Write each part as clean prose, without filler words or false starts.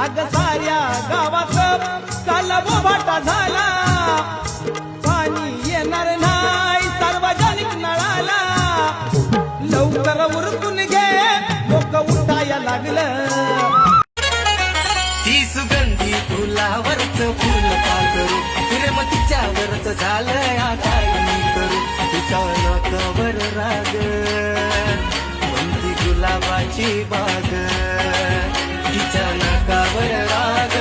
अग साऱ्या गावात काल बोभाटा झाला, पाणी येणार नाही सार्वजनिक नळाला, लवकर उरकून घे लोक उठाया लागलं। ती सुगंधी फुलावरच फुल का करू, प्रेम तिच्यावरच झालंय आता मी करू, तिच्या नाकावर राग कोणती गुलाबाची बाग, तिच्या नाकावर राग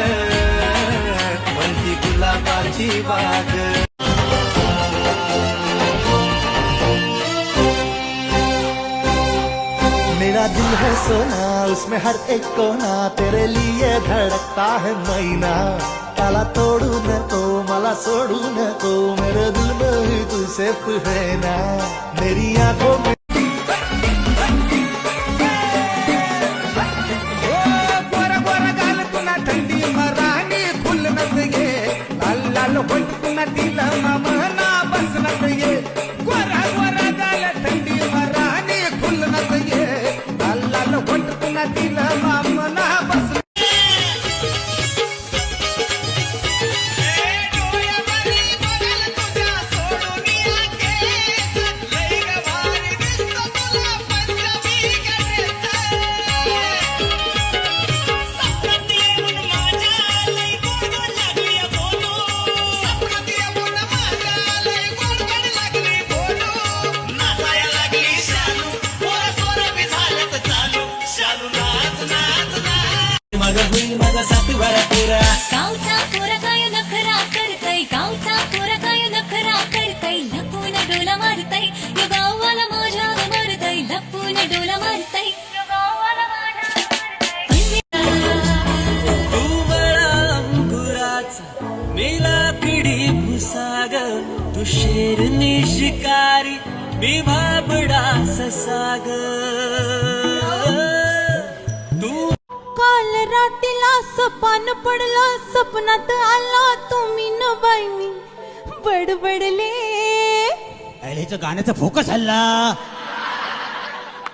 कोणती गुलाबाची बाग। मेरा दिल है सोना उसमें हर एक कोना तेरे लिए धड़कता है महीना, ताला तोड़ू नको मला सोडू नको मेरे दिल में ही तू सिर्फ है ना, मेरी आंखों में गोरा गोरा गाल पुन्हा थंडी मरानी फुल नस ये, लाल लाल होट पुन्हा दिल मना बस नस ये, गोरा गोरा गाल थंडी मरानी फुल नस ये, लाल लाल होट पुन्हा दिल मना बस। माझा सातबारा पुरा गावचा पोरा काय नखरा करतय, गावचा पोरा काय नखरा करतय, लपून डोला मारतय यो गावाला माझ्या मारतय, लपून डोला मारतय यो गावाला माझ्या मारतय। तू मला अंकुराचा मी लाकडी भुसाग, तू शेरनी शिकारी मी भाबडा ससाग, तू काल रातीला सपान पडलं, सपनात आला तुम्ही न बाई मी बडबडले, अळेचं गाण्याचा फोकस हल्ला।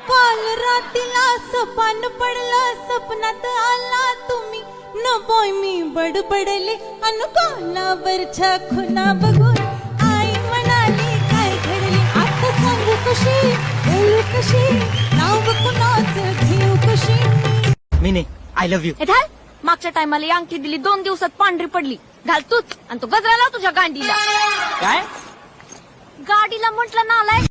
काल रातीला सपान पडलं, सपनात आला तुम्ही न बाई मी बडबडले, अन कानावरच्या खुना बघून आई म्हणाली काय घडली, आता सांगू कशी बोलू कशी नाव कुणाचं घेऊ कशी। मिने आय लव्ह यू। हे घाल, मागच्या टायमाला अंगठी दिली 2 दिवसात पांढरी पडली, घाल तूच आणि तो गजरा लाव तुझ्या गांडीला। काय गाडीला म्हटलं नालाय